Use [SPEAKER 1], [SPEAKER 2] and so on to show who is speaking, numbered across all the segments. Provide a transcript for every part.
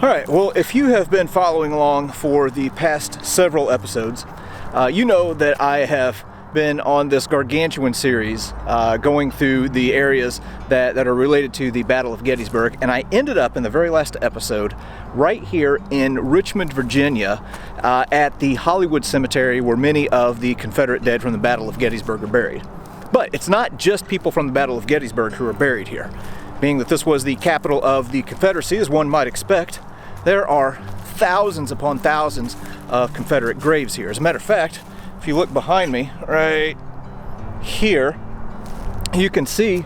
[SPEAKER 1] Alright, well, if you have been following along for the past several episodes, you know that I have been on this gargantuan series going through the areas that are related to the Battle of Gettysburg, and I ended up in the very last episode right here in Richmond, Virginia, at the Hollywood Cemetery where many of the Confederate dead from the Battle of Gettysburg are buried. But it's not just people from the Battle of Gettysburg who are buried here. Being that this was the capital of the Confederacy, as one might expect, there are thousands upon thousands of Confederate graves here. As a matter of fact, if you look behind me, right here, you can see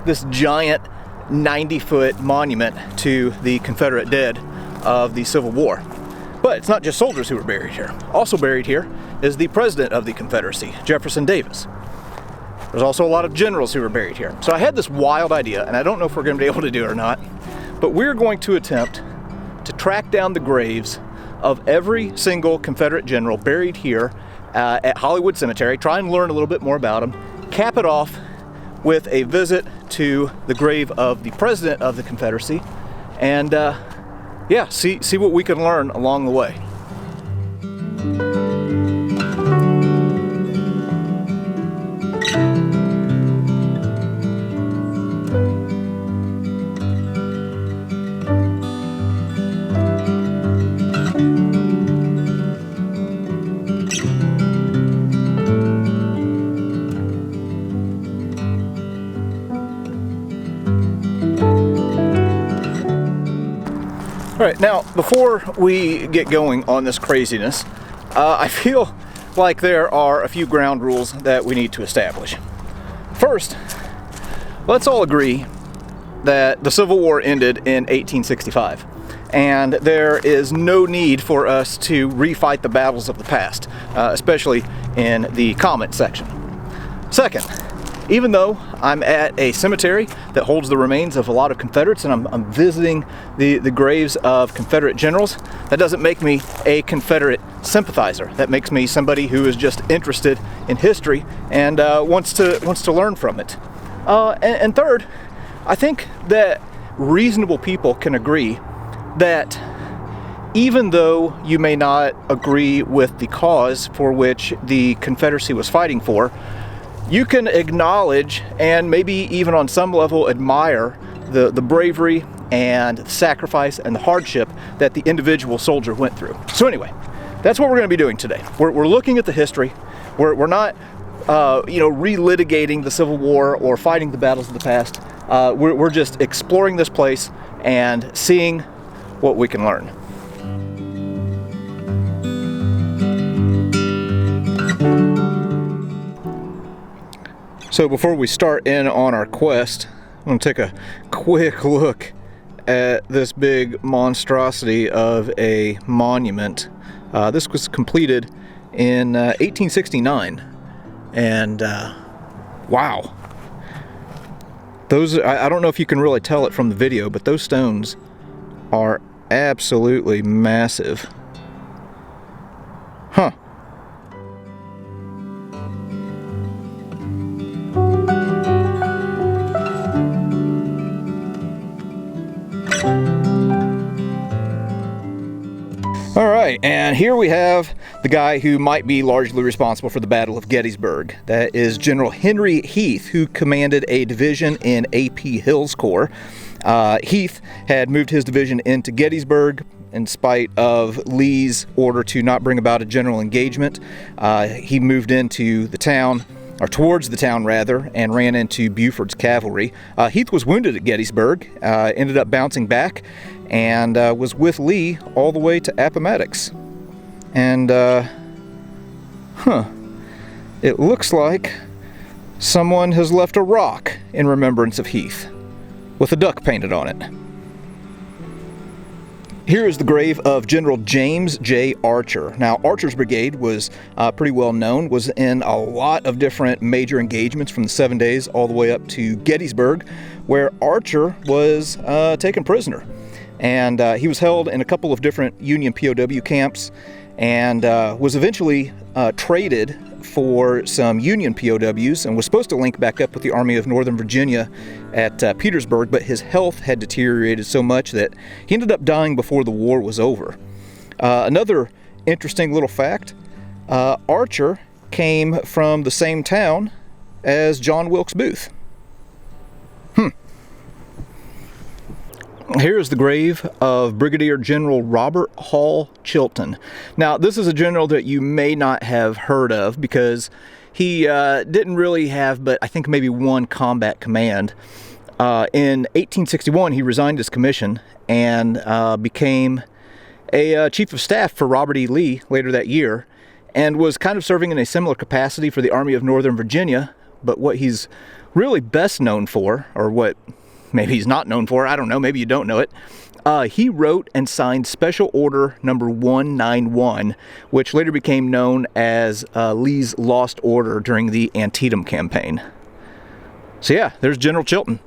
[SPEAKER 1] this giant 90-foot monument to the Confederate dead of the Civil War. But it's not just soldiers who are buried here. Also buried here is the President of the Confederacy, Jefferson Davis. There's also a lot of generals who are buried here. So I had this wild idea, and I don't know if we're going to be able to do it or not, but we're going to attempt to track down the graves of every single Confederate general buried here at Hollywood Cemetery, try and learn a little bit more about them, cap it off with a visit to the grave of the President of the Confederacy, and yeah, see what we can learn along the way. All right, now before we get going on this craziness, I feel like there are a few ground rules that we need to establish. First, let's all agree that the Civil War ended in 1865, and there is no need for us to refight the battles of the past, especially in the comment section. Second, even though I'm at a cemetery that holds the remains of a lot of Confederates and I'm visiting the graves of Confederate generals, that doesn't make me a Confederate sympathizer. That makes me somebody who is just interested in history and wants to learn from it. And third, I think that reasonable people can agree that even though you may not agree with the cause for which the Confederacy was fighting for, you can acknowledge and maybe even on some level admire the bravery and sacrifice and the hardship that the individual soldier went through. So anyway, that's what we're going to be doing today. We're looking at the history. We're not relitigating the Civil War or fighting the battles of the past. We're just exploring this place and seeing what we can learn. So before we start in on our quest, I'm going to take a quick look at this big monstrosity of a monument. This was completed in 1869, and wow. I don't know if you can really tell it from the video, but those stones are absolutely massive. Huh. All right, and here we have the guy who might be largely responsible for the Battle of Gettysburg. That is General Henry Heath, who commanded a division in A.P. Hill's Corps. Heath had moved his division into Gettysburg in spite of Lee's order to not bring about a general engagement. He moved into the town, or towards the town rather, and ran into Buford's cavalry. Heath was wounded at Gettysburg, ended up bouncing back, and was with Lee all the way to Appomattox. And, it looks like someone has left a rock in remembrance of Heath, with a duck painted on it. Here is the grave of General James J. Archer. Now, Archer's brigade was pretty well known, was in a lot of different major engagements from the 7 Days all the way up to Gettysburg, where Archer was taken prisoner. and he was held in a couple of different Union POW camps, and was eventually traded for some Union POWs, and was supposed to link back up with the Army of Northern Virginia at Petersburg, but his health had deteriorated so much that he ended up dying before the war was over. Another interesting little fact, Archer came from the same town as John Wilkes Booth. Here's the grave of Brigadier General Robert Hall Chilton. Now, this is a general that you may not have heard of because he didn't really have, but I think maybe one combat command. In 1861, he resigned his commission and became a chief of staff for Robert E. Lee later that year, and was kind of serving in a similar capacity for the Army of Northern Virginia. But what he's really best known for, or what maybe he's not known for, I don't know, maybe you don't know it, he wrote and signed Special Order number 191, which later became known as Lee's Lost Order during the Antietam campaign. So yeah, there's General Chilton.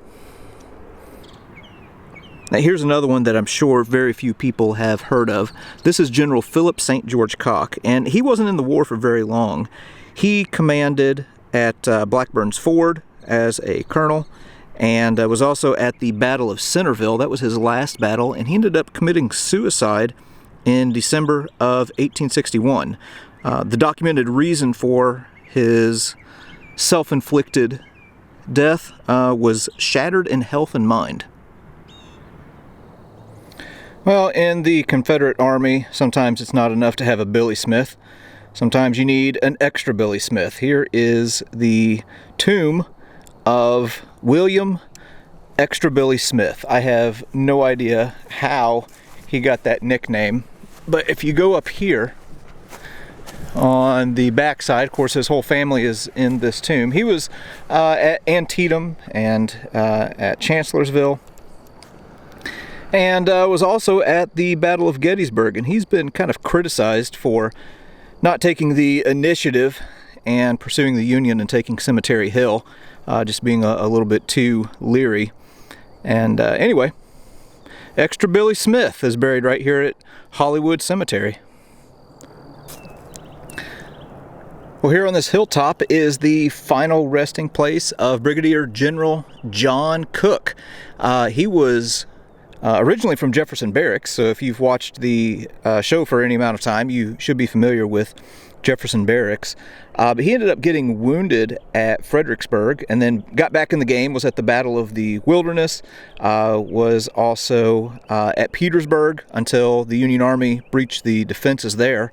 [SPEAKER 1] Now here's another one that I'm sure very few people have heard of. This is General Philip St. George Cocke, and he wasn't in the war for very long. He commanded at Blackburn's Ford as a colonel, and was also at the Battle of Centerville. That was his last battle, and he ended up committing suicide in December of 1861. The documented reason for his self-inflicted death was shattered in health and mind. Well, in the Confederate Army, sometimes it's not enough to have a Billy Smith. Sometimes you need an extra Billy Smith. Here is the tomb of William Extra Billy Smith. I have no idea how he got that nickname, but if you go up here on the back side, of course his whole family is in this tomb. He was at Antietam and at Chancellorsville, and was also at the Battle of Gettysburg, and he's been kind of criticized for not taking the initiative and pursuing the Union and taking Cemetery Hill, just being a little bit too leery. And anyway, Extra Billy Smith is buried right here at Hollywood Cemetery. Well, here on this hilltop is the final resting place of Brigadier General John Cooke. He was originally from Jefferson Barracks, so if you've watched the show for any amount of time, you should be familiar with Jefferson Barracks. But he ended up getting wounded at Fredericksburg and then got back in the game, was at the Battle of the Wilderness, was also at Petersburg until the Union Army breached the defenses there,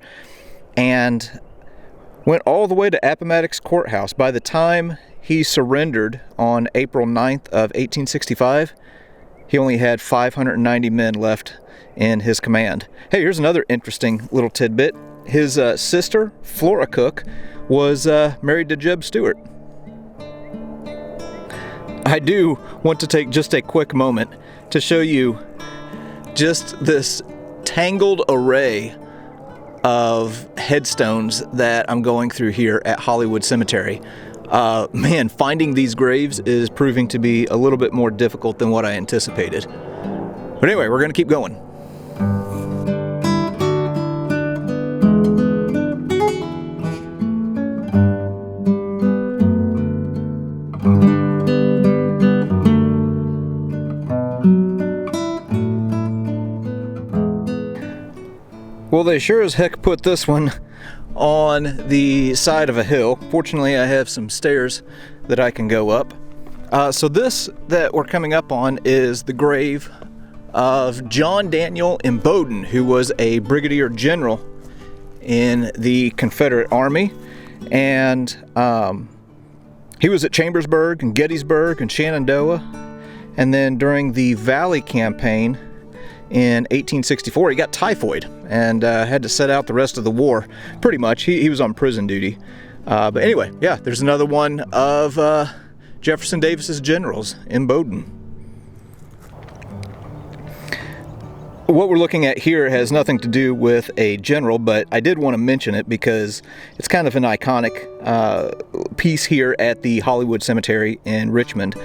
[SPEAKER 1] and went all the way to Appomattox Courthouse. By the time he surrendered on April 9th of 1865, he only had 590 men left in his command. Hey, here's another interesting little tidbit. His sister, Flora Cooke, was married to JEB Stuart. I do want to take just a quick moment to show you just this tangled array of headstones that I'm going through here at Hollywood Cemetery. Man, finding these graves is proving to be a little bit more difficult than what I anticipated. But anyway, we're going to keep going. Well, they sure as heck put this one on the side of a hill. Fortunately, I have some stairs that I can go up. So this that we're coming up on is the grave of John Daniel Imboden, who was a brigadier general in the Confederate Army. And he was at Chambersburg and Gettysburg and Shenandoah. And then during the Valley Campaign in 1864, he got typhoid and had to set out the rest of the war. Pretty much, he was on prison duty. But anyway, yeah, there's another one of Jefferson Davis's generals, Imboden. What we're looking at here has nothing to do with a general, but I did want to mention it because it's kind of an iconic piece here at the Hollywood Cemetery in Richmond.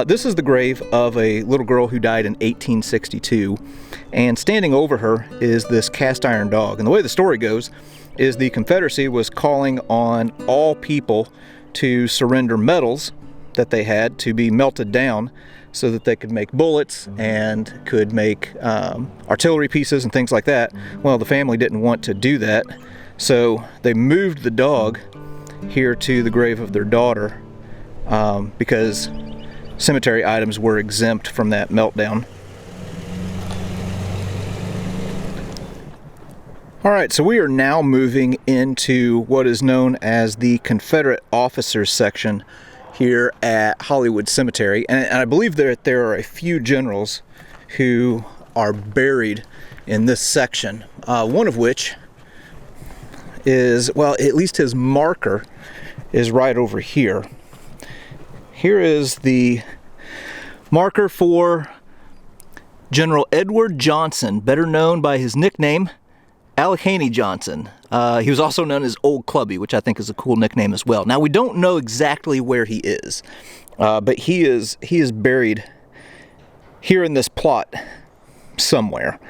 [SPEAKER 1] This is the grave of a little girl who died in 1862, and standing over her is this cast iron dog. And the way the story goes is the Confederacy was calling on all people to surrender metals that they had to be melted down so that they could make bullets and could make artillery pieces and things like that. Well, the family didn't want to do that, so they moved the dog here to the grave of their daughter because cemetery items were exempt from that meltdown. All right, so we are now moving into what is known as the Confederate officers section here at Hollywood Cemetery, and I believe that there are a few generals who are buried in this section, one of which is, well, at least his marker is right over here. Here is the marker for General Edward Johnson, better known by his nickname Allegheny Johnson. He was also known as Old Clubby, which I think is a cool nickname as well. Now, we don't know exactly where he is, but he is buried here in this plot somewhere.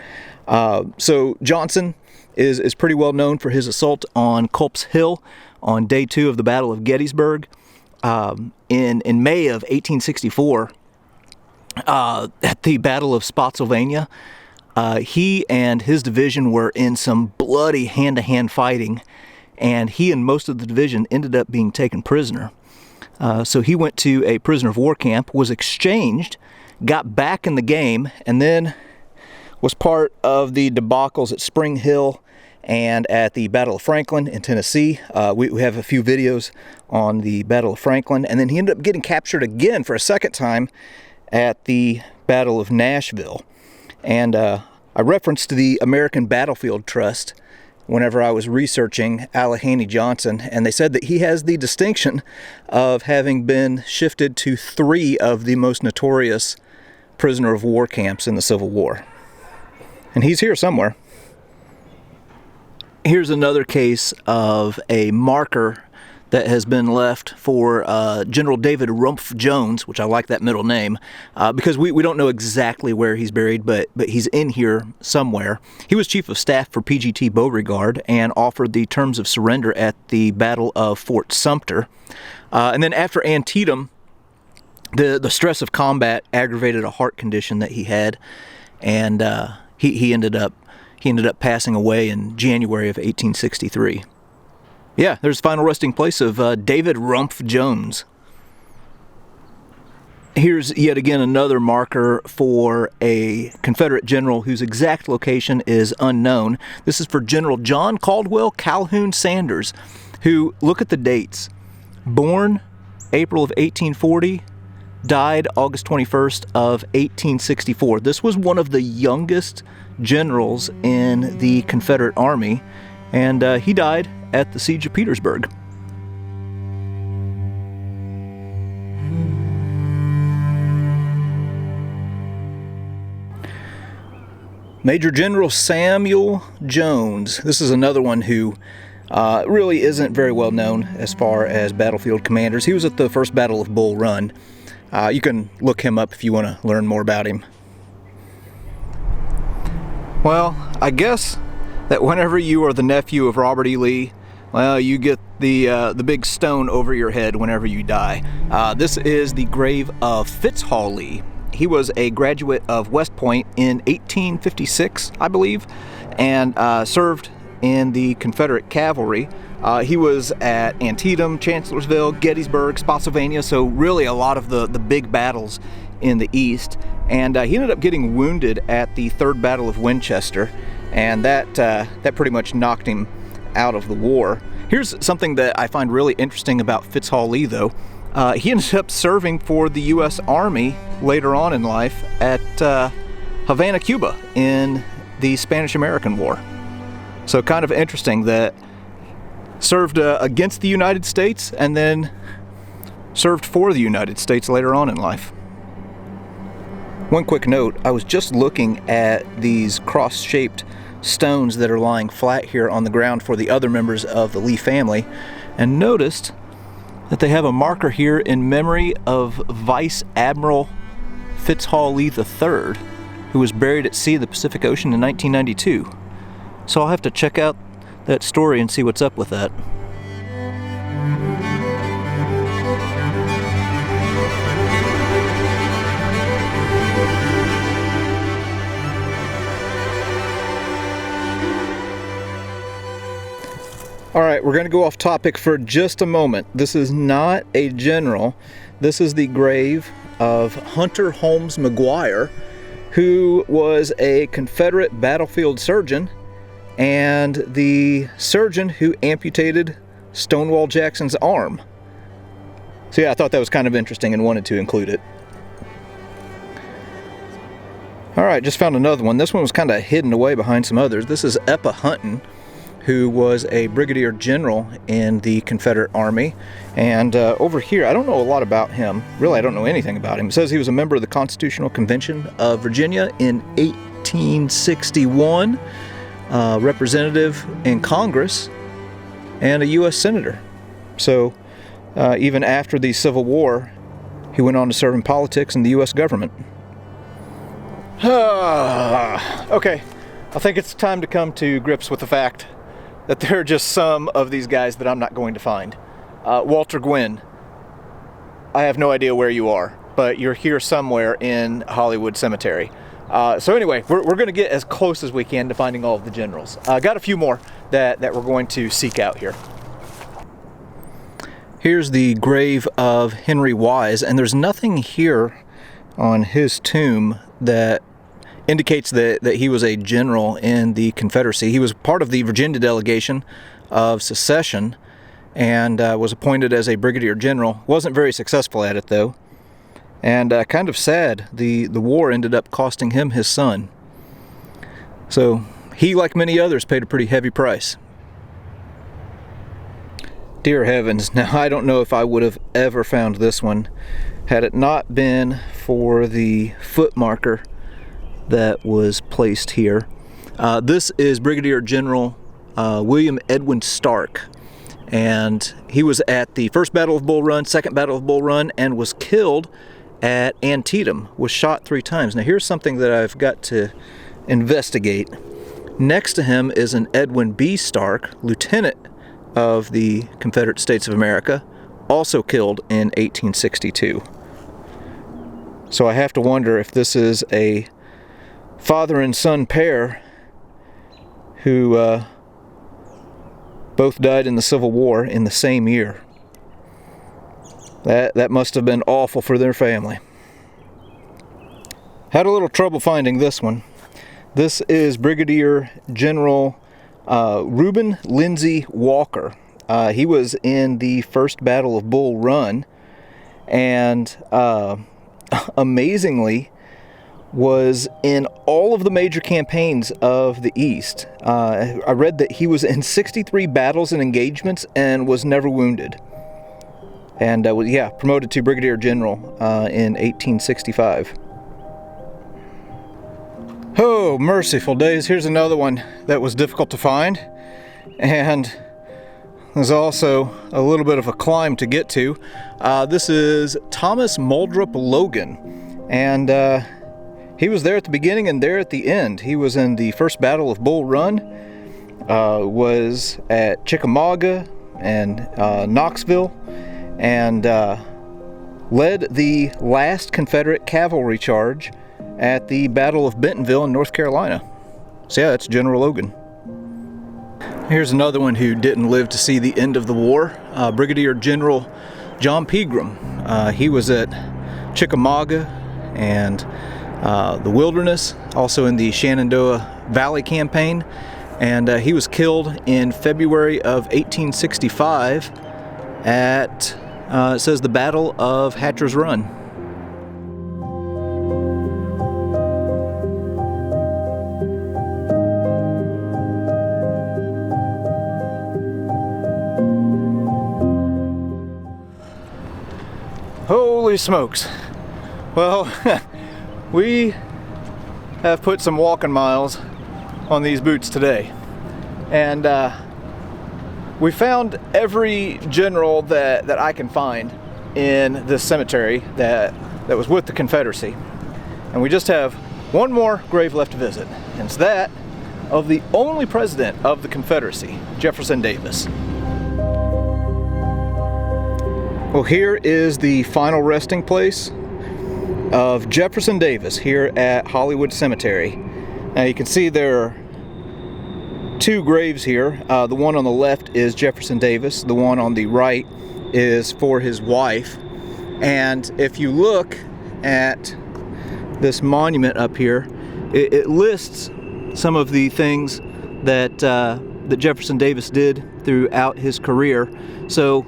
[SPEAKER 1] So Johnson is pretty well known for his assault on Culp's Hill on day 2 of the Battle of Gettysburg. In May of 1864, at the Battle of Spotsylvania, he and his division were in some bloody hand-to-hand fighting, and he and most of the division ended up being taken prisoner. So he went to a prisoner of war camp, was exchanged, got back in the game, and then was part of the debacles at Spring Hill and at the Battle of Franklin in Tennessee. We have a few videos on the Battle of Franklin, and then he ended up getting captured again for a second time at the Battle of Nashville. And I referenced the American Battlefield Trust whenever I was researching Allegheny Johnson, and they said that he has the distinction of having been shifted to 3 of the most notorious prisoner of war camps in the Civil War. And he's here somewhere. Here's another case of a marker that has been left for General David Rumpf Jones, which I like that middle name, because we don't know exactly where he's buried, but he's in here somewhere. He was Chief of Staff for PGT Beauregard and offered the terms of surrender at the Battle of Fort Sumter. And then after Antietam, the stress of combat aggravated a heart condition that he had, and he ended up passing away in January of 1863. Yeah, there's the final resting place of David Rumpf Jones. Here's yet again another marker for a Confederate general whose exact location is unknown. This is for General John Caldwell Calhoun Sanders, who, look at the dates, born April of 1840, died August 21st of 1864. This was one of the youngest generals in the Confederate Army, and he died at the Siege of Petersburg. Major General Samuel Jones. This is another one who really isn't very well known as far as battlefield commanders. He was at the First Battle of Bull Run. You can look him up if you want to learn more about him. Well, I guess that whenever you are the nephew of Robert E. Lee, well, you get the big stone over your head whenever you die. This is the grave of Fitzhall Lee. He was a graduate of West Point in 1856, I believe, and served in the Confederate cavalry. He was at Antietam, Chancellorsville, Gettysburg, Spotsylvania, so really a lot of the big battles in the East. And he ended up getting wounded at the Third Battle of Winchester, and that pretty much knocked him out of the war. Here's something that I find really interesting about Fitzhall Lee, though. He ended up serving for the U.S. Army later on in life at Havana, Cuba, in the Spanish-American War. So kind of interesting that served against the United States and then served for the United States later on in life. One quick note, I was just looking at these cross-shaped stones that are lying flat here on the ground for the other members of the Lee family, and noticed that they have a marker here in memory of Vice Admiral Fitzhall Lee III, who was buried at sea of the Pacific Ocean in 1992. So I'll have to check out that story and see what's up with that. Alright, we're going to go off topic for just a moment. This is not a general. This is the grave of Hunter Holmes McGuire, who was a Confederate battlefield surgeon and the surgeon who amputated Stonewall Jackson's arm. So yeah, I thought that was kind of interesting and wanted to include it. Alright, just found another one. This one was kind of hidden away behind some others. This is Eppa Hunton, who was a brigadier general in the Confederate Army. And over here, I don't know a lot about him. Really, I don't know anything about him. It says he was a member of the Constitutional Convention of Virginia in 1861, representative in Congress, and a U.S. Senator. So even after the Civil War, he went on to serve in politics and the U.S. government. Okay, I think it's time to come to grips with the fact that there are just some of these guys that I'm not going to find. Walter Gwynn, I have no idea where you are, but you're here somewhere in Hollywood Cemetery. So anyway, we're going to get as close as we can to finding all of the generals. Got a few more that we're going to seek out here. Here's the grave of Henry Wise, and there's nothing here on his tomb that indicates that he was a general in the Confederacy. He was part of the Virginia delegation of secession and was appointed as a brigadier general. Wasn't very successful at it though. And kind of sad, the war ended up costing him his son. So he, like many others, paid a pretty heavy price. Dear heavens, now I don't know if I would have ever found this one had it not been for the foot marker that was placed here. This is Brigadier General William Edwin Stark, and he was at the First Battle of Bull Run, Second Battle of Bull Run, and was killed at Antietam, was shot 3 times. Now here's something that I've got to investigate. Next to him is an Edwin B. Stark, Lieutenant of the Confederate States of America, also killed in 1862. So I have to wonder if this is a father and son pair who both died in the Civil War in the same year. That must have been awful for their family. Had a little trouble finding this one. This is Brigadier General Reuben Lindsay Walker. He was in the First Battle of Bull Run, and amazingly was in all of the major campaigns of the East. I read that he was in 63 battles and engagements and was never wounded. And yeah, promoted to Brigadier General in 1865. Oh, merciful days. Here's another one that was difficult to find, and there's also a little bit of a climb to get to. This is Thomas Muldrup Logan, and he was there at the beginning and there at the end. He was in the First Battle of Bull Run, was at Chickamauga and Knoxville, and led the last Confederate cavalry charge at the Battle of Bentonville in North Carolina. So yeah, that's General Logan. Here's another one who didn't live to see the end of the war, Brigadier General John Pegram. He was at Chickamauga and the Wilderness, also in the Shenandoah Valley campaign, and he was killed in February of 1865 at, it says, the Battle of Hatcher's Run. Holy smokes. Well, we have put some walking miles on these boots today, and we found every general that I can find in this cemetery that was with the Confederacy, and we just have one more grave left to visit, and it's that of the only president of the Confederacy, Jefferson Davis. Well, here is the final resting place of Jefferson Davis here at Hollywood Cemetery. Now you can see there are two graves here. The one on the left is Jefferson Davis. The one on the right is for his wife. And if you look at this monument up here, it lists some of the things that that Jefferson Davis did throughout his career. So,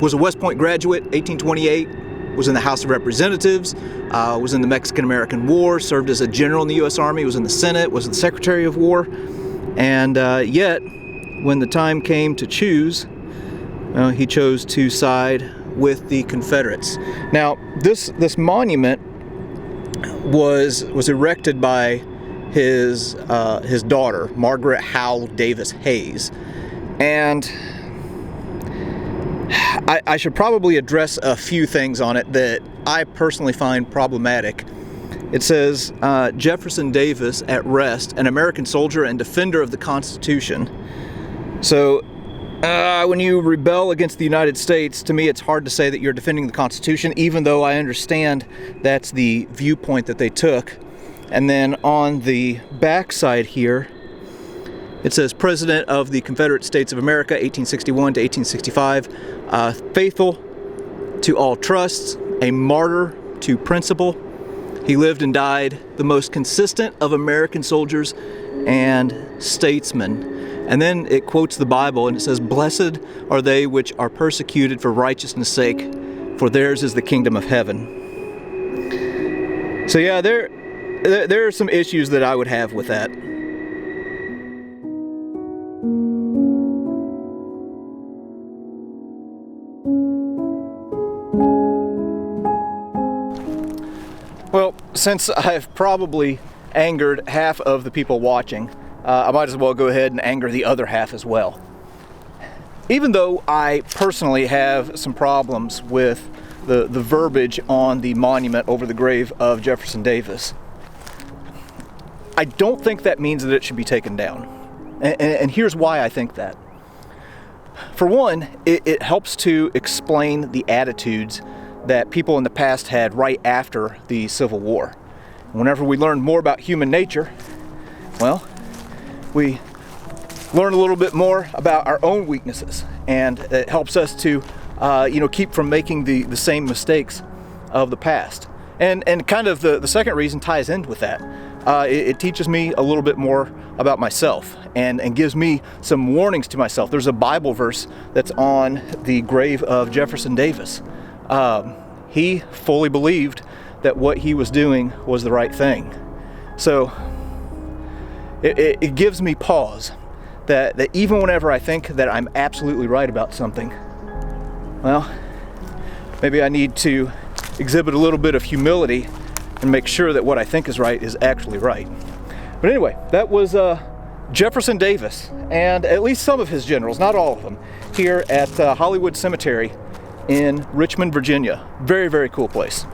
[SPEAKER 1] was a West Point graduate, 1828. Was in the House of Representatives, was in the Mexican-American War, served as a general in the U.S. Army, was in the Senate, was the Secretary of War, and yet, when the time came to choose, he chose to side with the Confederates. Now, this monument was erected by his daughter, Margaret Howell Davis Hayes, and I should probably address a few things on it that I personally find problematic. It says, Jefferson Davis at rest, an American soldier and defender of the Constitution. So, when you rebel against the United States, to me it's hard to say that you're defending the Constitution, even though I understand that's the viewpoint that they took. And then on the back side here, it says President of the Confederate States of America, 1861 to 1865, faithful to all trusts, a martyr to principle. He lived and died the most consistent of American soldiers and statesmen. And then it quotes the Bible and it says, "Blessed are they which are persecuted for righteousness' sake, for theirs is the kingdom of heaven." So yeah, there are some issues that I would have with that. Well, since I've probably angered half of the people watching, I might as well go ahead and anger the other half as well. Even though I personally have some problems with the verbiage on the monument over the grave of Jefferson Davis, I don't think that means that it should be taken down. And here's why I think that. For one, it helps to explain the attitudes that people in the past had right after the Civil War. Whenever we learn more about human nature, well, we learn a little bit more about our own weaknesses, and it helps us to keep from making the same mistakes of the past. And kind of the second reason ties in with that. It teaches me a little bit more about myself and gives me some warnings to myself. There's a Bible verse that's on the grave of Jefferson Davis. He fully believed that what he was doing was the right thing. So it gives me pause that even whenever I think that I'm absolutely right about something, well, maybe I need to exhibit a little bit of humility and make sure that what I think is right is actually right. But anyway, that was Jefferson Davis and at least some of his generals, not all of them, here at Hollywood Cemetery in Richmond, Virginia. Very, very cool place.